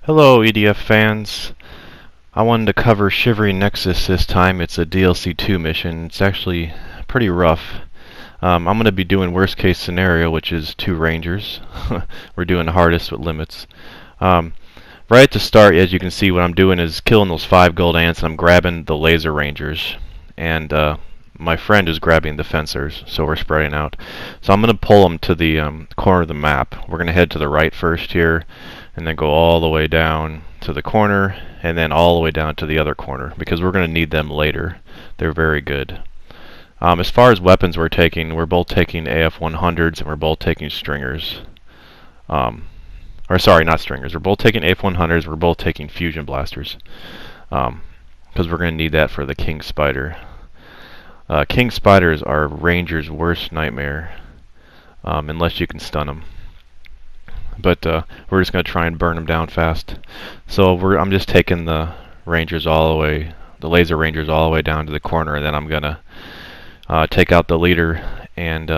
Hello EDF fans. I wanted to cover Shivering Nexus this time. It's a DLC 2 mission. It's actually pretty rough. I'm going to be doing worst case scenario, which is 2 rangers. We're doing hardest with limits. Right at the start, as you can see, what I'm doing is killing those 5 gold ants, and I'm grabbing the laser rangers. And my friend is grabbing the fencers, so we're spreading out. So I'm going to pull them to the corner of the map. We're going to head to the right first here, and then go all the way down to the corner, and then all the way down to the other corner, because we're going to need them later. They're very good. As far as weapons we're both taking AF-100s, and we're both taking stringers. Or sorry, not stringers. We're both taking AF-100s, we're both taking fusion blasters. Because we're going to need that for the King Spider. King Spiders are Ranger's worst nightmare, unless you can stun them. But we're just going to try and burn them down fast. So I'm just taking the Rangers all the way, the laser Rangers all the way down to the corner, and then I'm going to take out the leader and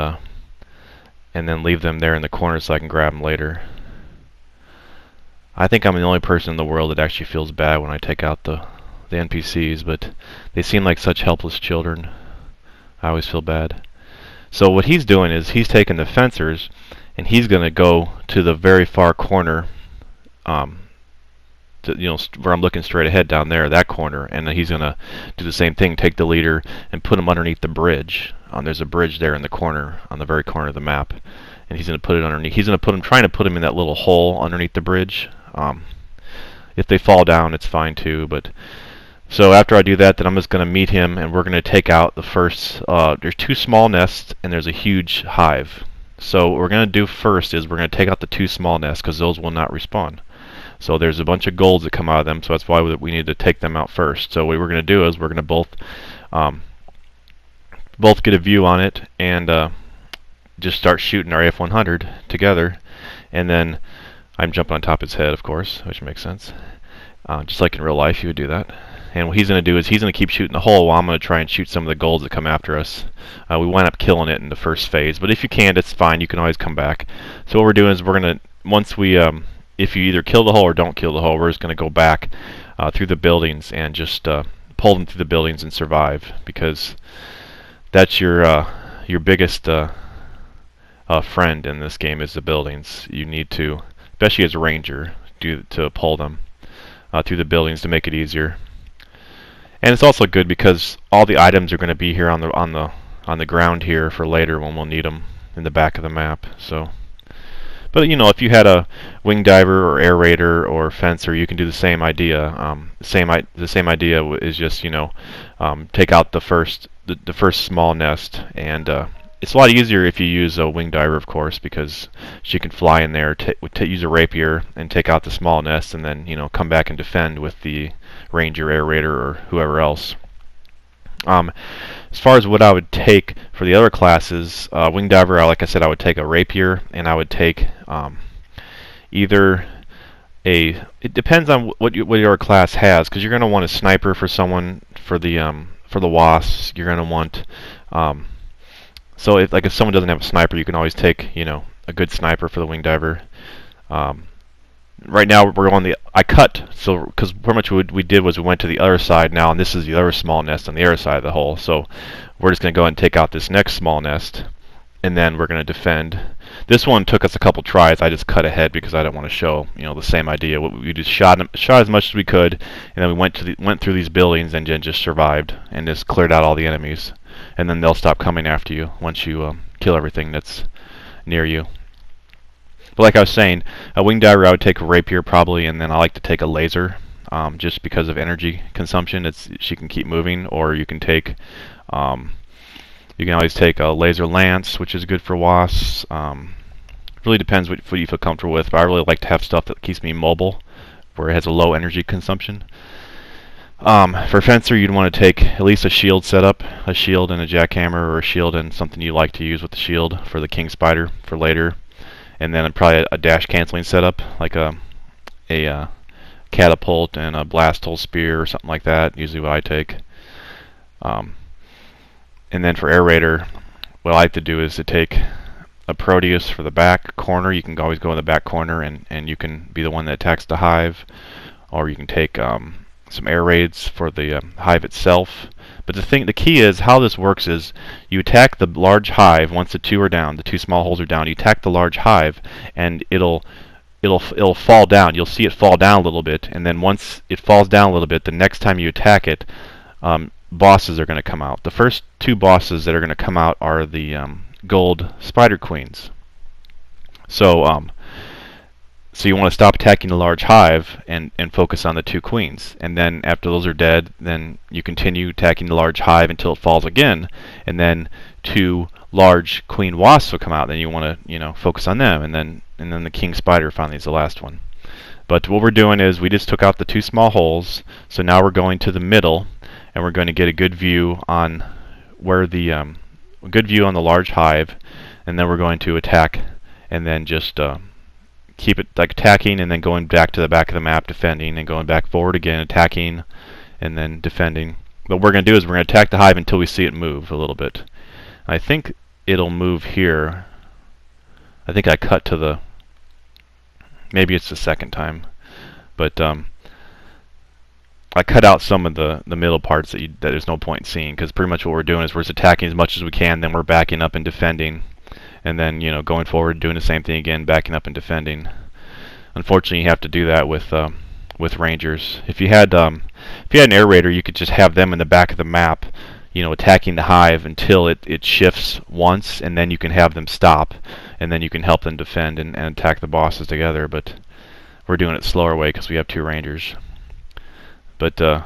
then leave them there in the corner so I can grab them later. I think I'm the only person in the world that actually feels bad when I take out the NPCs, but they seem like such helpless children. I always feel bad. So what he's doing is he's taking the fencers, and he's going to go to the very far corner, where I'm looking straight ahead down there, that corner, and then he's going to do the same thing, take the leader and put him underneath the bridge. There's a bridge there in the corner, on the very corner of the map, and he's going to put it underneath. He's going to trying to put him in that little hole underneath the bridge. If they fall down, it's fine too. But so after I do that, then I'm just going to meet him, and we're going to take out the first. There's 2 small nests, and there's a huge hive. So what we're going to do first is we're going to take out the 2 small nests, because those will not respawn. So there's a bunch of golds that come out of them, so that's why we need to take them out first. So what we're going to do is we're going to both get a view on it, and just start shooting our AF-100 together. And then I'm jumping on top of his head, of course, which makes sense. Just like in real life, you would do that. And what he's going to do is he's going to keep shooting the hole while I'm going to try and shoot some of the golds that come after us. We wind up killing it in the first phase, but if you can't, it's fine. You can always come back. So what we're doing is we're going to, once we, if you either kill the hole or don't kill the hole, we're just going to go back through the buildings and just pull them through the buildings and survive, because that's your biggest friend in this game is the buildings. You need to, especially as a ranger, to pull them through the buildings to make it easier. And it's also good because all the items are going to be here on the ground here for later when we'll need them in the back of the map. So, but if you had a wing diver or air raider or fencer, you can do the same idea. The same idea is just take out the first small nest, and it's a lot easier if you use a wing diver, of course, because she can fly in there, use a rapier and take out the small nest, and then come back and defend with the ranger, air raider, or whoever else. As far as what I would take for the other classes, wing diver, like I said, I would take a rapier, and I would take either it depends on what your class has, because you're going to want a sniper for someone for the wasps. You're going to want so if someone doesn't have a sniper, you can always take a good sniper for the wing diver. Right now we're on I cut, so because pretty much what we did was we went to the other side now, and this is the other small nest on the other side of the hole. So we're just going to go ahead and take out this next small nest, and then we're going to defend. This one took us a couple tries. I just cut ahead because I didn't want to show the same idea. We just shot as much as we could, and then we went through these buildings and then just survived and just cleared out all the enemies. And then they'll stop coming after you once you kill everything that's near you. But like I was saying, a wing diver I would take a rapier probably, and then I like to take a laser, just because of energy consumption. She can keep moving, or you can take, you can always take a laser lance, which is good for wasps. Really depends what you feel comfortable with, but I really like to have stuff that keeps me mobile, where it has a low energy consumption. For fencer, you'd want to take at least a shield setup, a shield and a jackhammer, or a shield and something you like to use with the shield for the King Spider for later. And then probably a dash canceling setup, like a catapult and a blast hole spear or something like that, usually what I take. And then for air raider, what I like to do is to take a Proteus for the back corner. You can always go in the back corner, and you can be the one that attacks the hive, or you can take some air raids for the hive itself. But the key is how this works is you attack the large hive once the two are down, the two small holes are down. You attack the large hive, and it'll fall down. You'll see it fall down a little bit, and then once it falls down a little bit, the next time you attack it, bosses are going to come out. The first two bosses that are going to come out are the gold spider queens. So so you want to stop attacking the large hive and focus on the two queens. And then after those are dead, then you continue attacking the large hive until it falls again. And then two large queen wasps will come out. Then you want to focus on them. And then the king spider finally is the last one. But what we're doing is we just took out the two small holes. So now we're going to the middle, and we're going to get a good view on where the on the large hive. And then we're going to attack, and then just keep it like attacking, and then going back to the back of the map, defending, and going back forward again, attacking, and then defending. What we're going to do is we're going to attack the hive until we see it move a little bit. I think it'll move here. I think I cut to the... Maybe it's the second time. But I cut out some of the middle parts that there's no point in seeing, because pretty much what we're doing is we're just attacking as much as we can, then we're backing up and defending. And then, going forward, doing the same thing again, backing up and defending. Unfortunately, you have to do that with rangers. If you had an air raider, you could just have them in the back of the map, attacking the hive until it shifts once, and then you can have them stop, and then you can help them defend and attack the bosses together. But we're doing it slower way because we have two rangers. But yeah,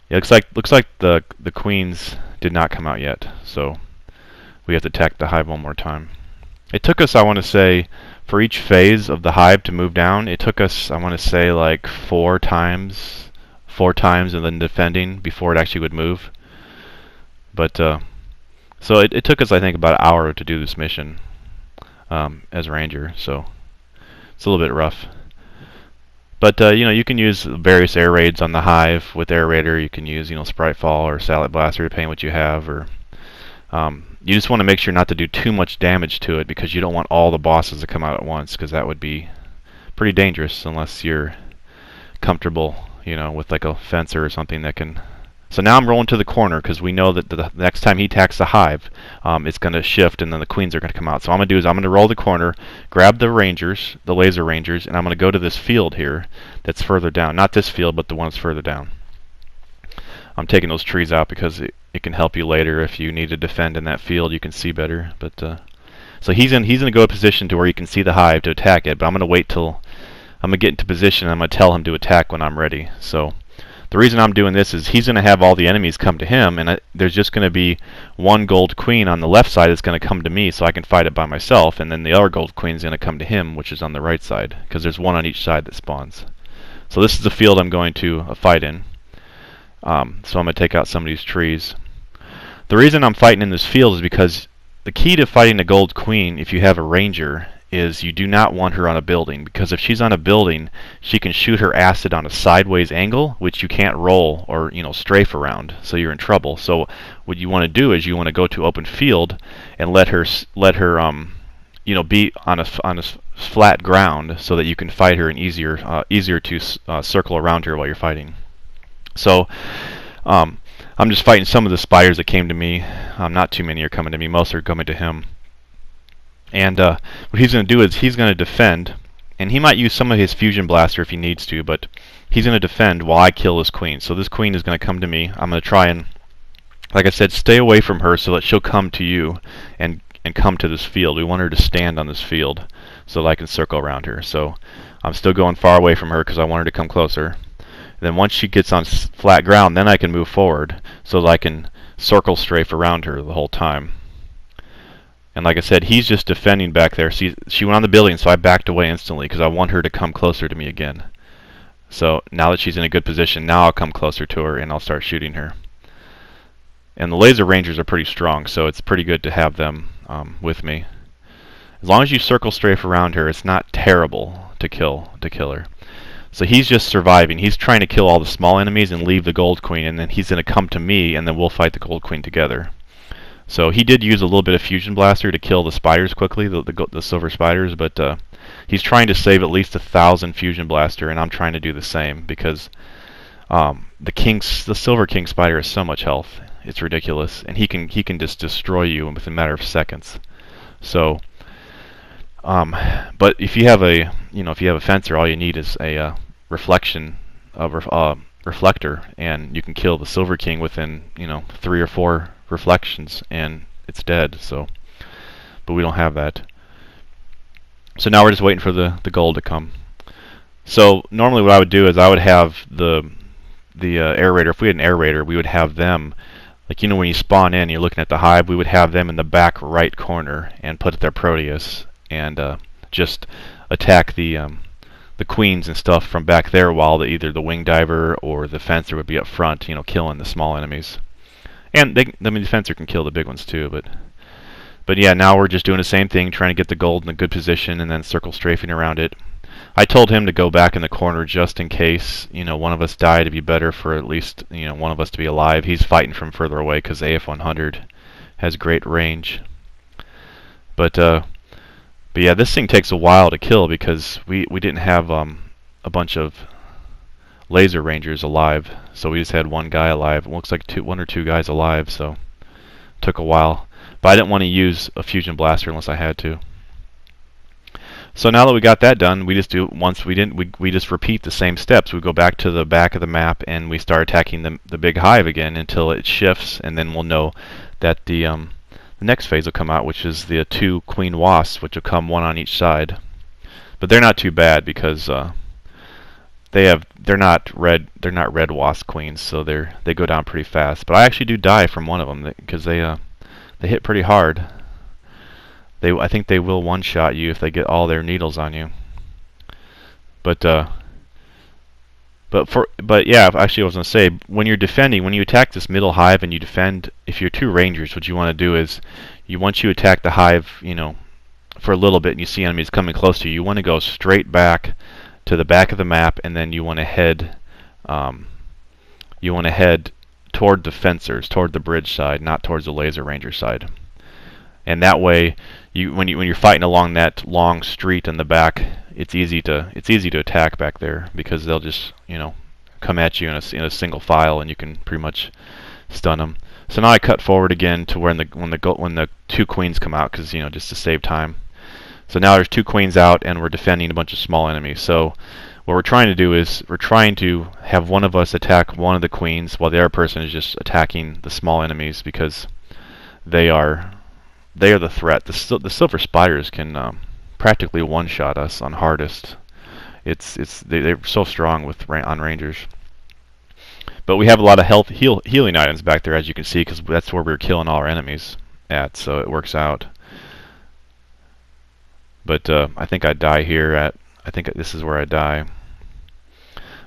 looks like the queens did not come out yet, so we have to attack the hive one more time. It took us, I want to say, for each phase of the hive to move down, it took us, I want to say, like four times and then defending before it actually would move. But so it took us, I think, about an hour to do this mission as a ranger, so it's a little bit rough. But you can use various air raids on the hive with air raider. You can use Sprite Fall or Salad Blaster, depending what you have, or you just want to make sure not to do too much damage to it, because you don't want all the bosses to come out at once, because that would be pretty dangerous unless you're comfortable, with like a fencer or something that can... So now I'm rolling to the corner, because we know that the next time he attacks the hive, it's going to shift, and then the queens are going to come out. So what I'm going to do is I'm going to roll the corner, grab the rangers, the laser rangers, and I'm going to go to this field here that's further down. Not this field, but the one that's further down. I'm taking those trees out because it can help you later if you need to defend in that field. You can see better. But so he's in a good position to where you can see the hive to attack it. But I'm going to wait till I'm going to get into position, and I'm going to tell him to attack when I'm ready. So the reason I'm doing this is he's going to have all the enemies come to him, and there's just going to be one gold queen on the left side that's going to come to me, so I can fight it by myself, and then the other gold queen is going to come to him, which is on the right side, because there's one on each side that spawns. So this is the field I'm going to fight in. So I'm going to take out some of these trees. The reason I'm fighting in this field is because the key to fighting a gold queen, if you have a ranger, is you do not want her on a building, because if she's on a building, she can shoot her acid on a sideways angle, which you can't roll or strafe around, so you're in trouble. So what you want to do is you want to go to open field and let her be on a flat ground, so that you can fight her and easier to circle around her while you're fighting. So I'm just fighting some of the spiders that came to me. Not too many are coming to me. Most are coming to him. And what he's going to do is he's going to defend, and he might use some of his fusion blaster if he needs to, but he's going to defend while I kill this queen. So this queen is going to come to me. I'm going to try and, like I said, stay away from her so that she'll come to you and come to this field. We want her to stand on this field so that I can circle around her. So I'm still going far away from her because I want her to come closer. Then once she gets on flat ground, then I can move forward so that I can circle strafe around her the whole time. And like I said, he's just defending back there. See, she went on the building, so I backed away instantly because I want her to come closer to me again. So now that she's in a good position, now I'll come closer to her and I'll start shooting her. And the laser rangers are pretty strong, so it's pretty good to have them with me. As long as you circle strafe around her, it's not terrible to kill her. So he's just surviving. He's trying to kill all the small enemies and leave the gold queen, and then he's going to come to me, and then we'll fight the gold queen together. So he did use a little bit of Fusion Blaster to kill the spiders quickly, the silver spiders, but he's trying to save at least 1,000 Fusion Blaster, and I'm trying to do the same because the Silver King Spider has so much health. It's ridiculous, and he can just destroy you within a matter of seconds. So, but if you have a fencer, all you need is a reflector, and you can kill the Silver King within 3 or 4 reflections, and it's dead. So, but we don't have that. So now we're just waiting for the gold to come. So normally what I would do is I would have the air raider. If we had an air raider, we would have them, like when you spawn in, you're looking at the hive. We would have them in the back right corner and put their Proteus and just attack the queens and stuff from back there, while either the wing diver or the fencer would be up front, killing the small enemies. And the fencer can kill the big ones too, but yeah, now we're just doing the same thing, trying to get the gold in a good position and then circle strafing around it. I told him to go back in the corner just in case, one of us died. It'd be better for at least, one of us to be alive. He's fighting from further away because AF-100 has great range. But yeah, this thing takes a while to kill because we didn't have a bunch of laser rangers alive, so we just had one guy alive. It looks like one or two guys alive, so it took a while. But I didn't want to use a fusion blaster unless I had to. So now that we got that done, we just repeat the same steps. We go back to the back of the map and we start attacking the big hive again until it shifts, and then we'll know that the next phase will come out, which is the 2 queen wasps, which will come one on each side. But they're not too bad because they're not red wasp queens, so they go down pretty fast. But I actually do die from one of them because they hit pretty hard. I think they will one-shot you if they get all their needles on you. But yeah, actually I was gonna say, when you're defending, when you attack this middle hive and you defend, if you're 2 rangers, what you want to do is, once you attack the hive, for a little bit, and you see enemies coming close to you, you want to go straight back to the back of the map, and then you want to head toward the fencers, toward the bridge side, not towards the laser ranger side. And that way, when you're fighting along that long street in the back, it's easy to attack back there because they'll just come at you in a single file, and you can pretty much stun them. So now I cut forward again to when the 2 queens come out, because just to save time. So now there's 2 queens out, and we're defending a bunch of small enemies. So what we're trying to do is we're trying to have one of us attack one of the queens while the other person is just attacking the small enemies, because they are the threat. The silver spiders can practically one-shot us on hardest. They're so strong on rangers. But we have a lot of healing items back there, as you can see, because that's where we're killing all our enemies at, so it works out. But I think I die here I think this is where I die.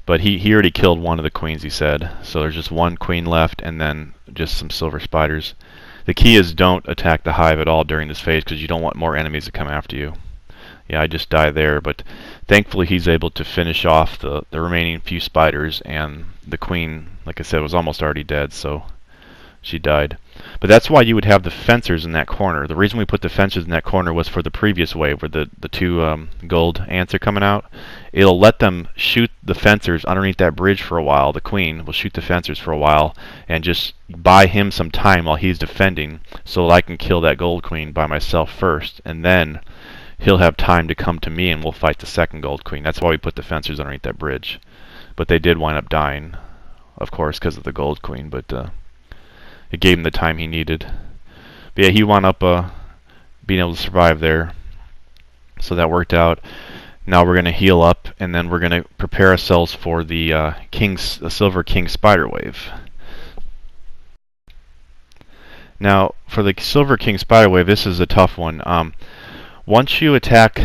But he already killed one of the queens, he said. So there's just 1 queen left, and then just some silver spiders. The key is don't attack the hive at all during this phase, because you don't want more enemies to come after you. Yeah, I just died there, but thankfully he's able to finish off the remaining few spiders, and the queen, like I said, was almost already dead, so she died. But that's why you would have the fencers in that corner. The reason we put the fencers in that corner was for the previous wave, where the 2 gold ants are coming out. It'll let them shoot the fencers underneath that bridge for a while. The queen will shoot the fencers for a while and just buy him some time while he's defending, so that I can kill that gold queen by myself first, and then he'll have time to come to me and we'll fight the second gold queen. That's why we put the fencers underneath that bridge. But they did wind up dying, of course, because of the gold queen, but it gave him the time he needed. But yeah, he wound up being able to survive there, so that worked out. Now we're going to heal up, and then we're going to prepare ourselves for the Silver King Spider Wave. Now, for the Silver King Spider Wave, this is a tough one. Once you attack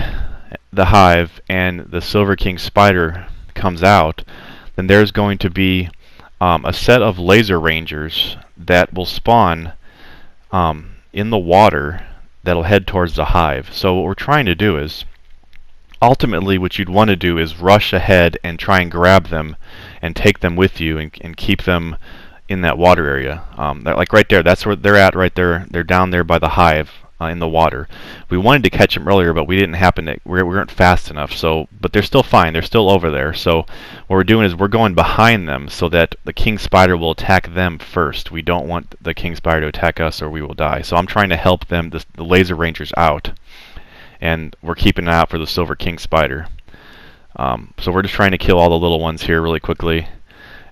the hive and the Silver King Spider comes out, then there's going to be a set of laser rangers that will spawn in the water that'll head towards the hive. So what we're trying to do is, ultimately what you'd want to do is rush ahead and try and grab them and take them with you and keep them in that water area. Like right there, that's where they're at right there. They're down there by the hive in the water. We wanted to catch them earlier, but we didn't happen to. We weren't fast enough. So, but they're still fine. They're still over there. So, what we're doing is we're going behind them so that the king spider will attack them first. We don't want the king spider to attack us, or we will die. So, I'm trying to help them, the laser rangers, out, and we're keeping an eye out for the silver king spider. So we're just trying to kill all the little ones here really quickly,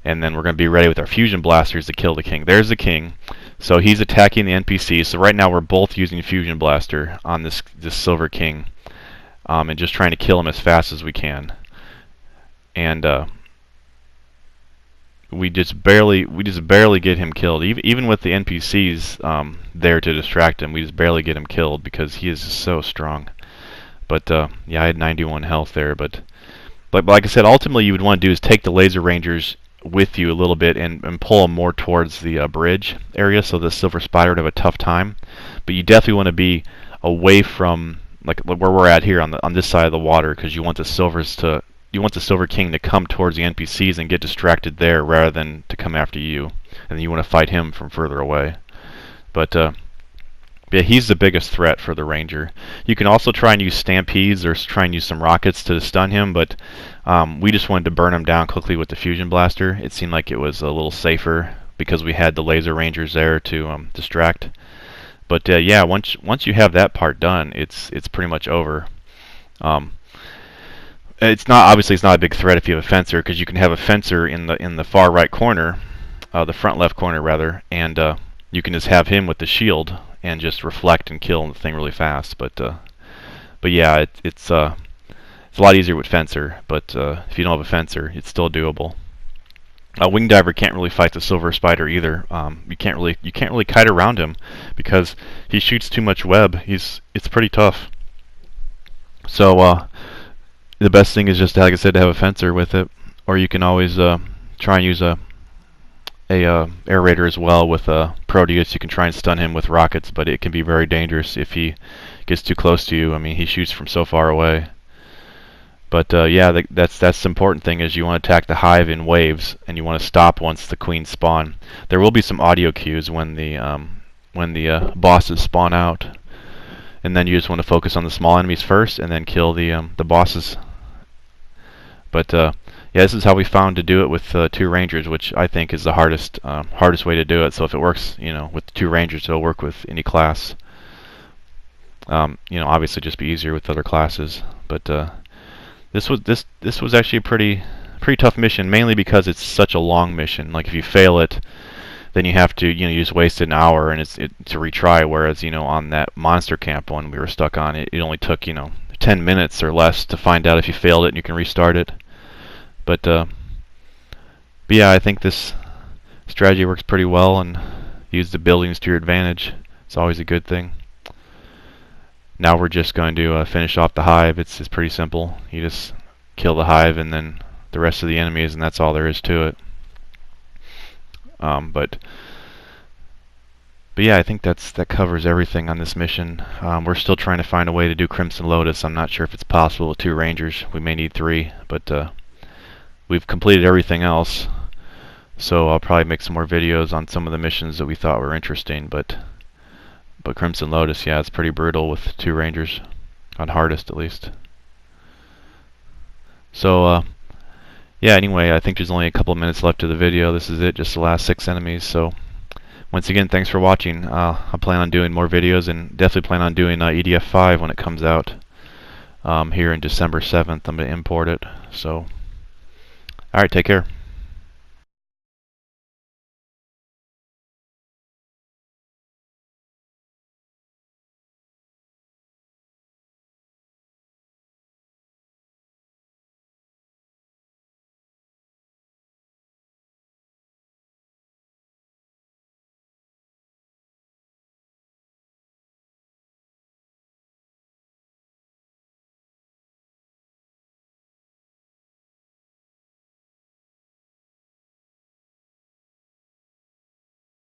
and then we're going to be ready with our fusion blasters to kill the king. There's the king. So he's attacking the NPC. So right now we're both using fusion blaster on this silver king, and just trying to kill him as fast as we can. And we just barely get him killed. Even with the NPCs there to distract him, we just barely get him killed because he is so strong. But yeah, I had 91 health there. But like I said, ultimately you would want to do is take the laser rangers with you a little bit and pull them more towards the bridge area, so the silver spider would have a tough time. But you definitely want to be away from like where we're at here on this side of the water, because you want the silver king to come towards the NPCs and get distracted there rather than to come after you, and then you want to fight him from further away. But yeah, he's the biggest threat for the ranger. You can also try and use stampedes or try and use some rockets to stun him, but we just wanted to burn him down quickly with the fusion blaster. It seemed like it was a little safer because we had the laser rangers there to distract. But yeah, once you have that part done, it's pretty much over. It's not a big threat if you have a fencer, because you can have a fencer in the far right corner, the front left corner rather, and you can just have him with the shield and just reflect and kill the thing really fast. But yeah, it's a lot easier with fencer. But if you don't have a fencer, it's still doable. Wing diver can't really fight the silver spider either. You can't really kite around him because he shoots too much web. It's pretty tough. So the best thing is just, like I said, to have a fencer with it, or you can always try and use a air raider as well with Proteus. You can try and stun him with rockets, but it can be very dangerous if he gets too close to you. I mean, he shoots from so far away. But yeah, that's the important thing, is you want to attack the hive in waves, and you want to stop once the queens spawn. There will be some audio cues when the bosses spawn out, and then you just want to focus on the small enemies first, and then kill the bosses. But yeah, this is how we found to do it with 2 rangers, which I think is the hardest way to do it. So if it works, with 2 rangers, it'll work with any class. Obviously, just be easier with other classes. But this was actually a pretty tough mission, mainly because it's such a long mission. Like if you fail it, then you have to you just wasted an hour and it's to retry. Whereas on that monster camp one we were stuck on, it only took 10 minutes or less to find out if you failed it, and you can restart it. But yeah, I think this strategy works pretty well, and use the buildings to your advantage. It's always a good thing. Now we're just going to finish off the hive. It's pretty simple. You just kill the hive and then the rest of the enemies, and that's all there is to it. But yeah, I think that covers everything on this mission. We're still trying to find a way to do Crimson Lotus. I'm not sure if it's possible with 2 rangers. We may need 3, but we've completed everything else. So I'll probably make some more videos on some of the missions that we thought were interesting. But Crimson Lotus, yeah, it's pretty brutal with 2 rangers, on hardest at least. So yeah, anyway, I think there's only a couple of minutes left of the video. This is it, just the last 6 enemies. So once again, thanks for watching. I plan on doing more videos, and definitely plan on doing EDF 5 when it comes out here in December 7th. I'm going to import it. So, alright, take care.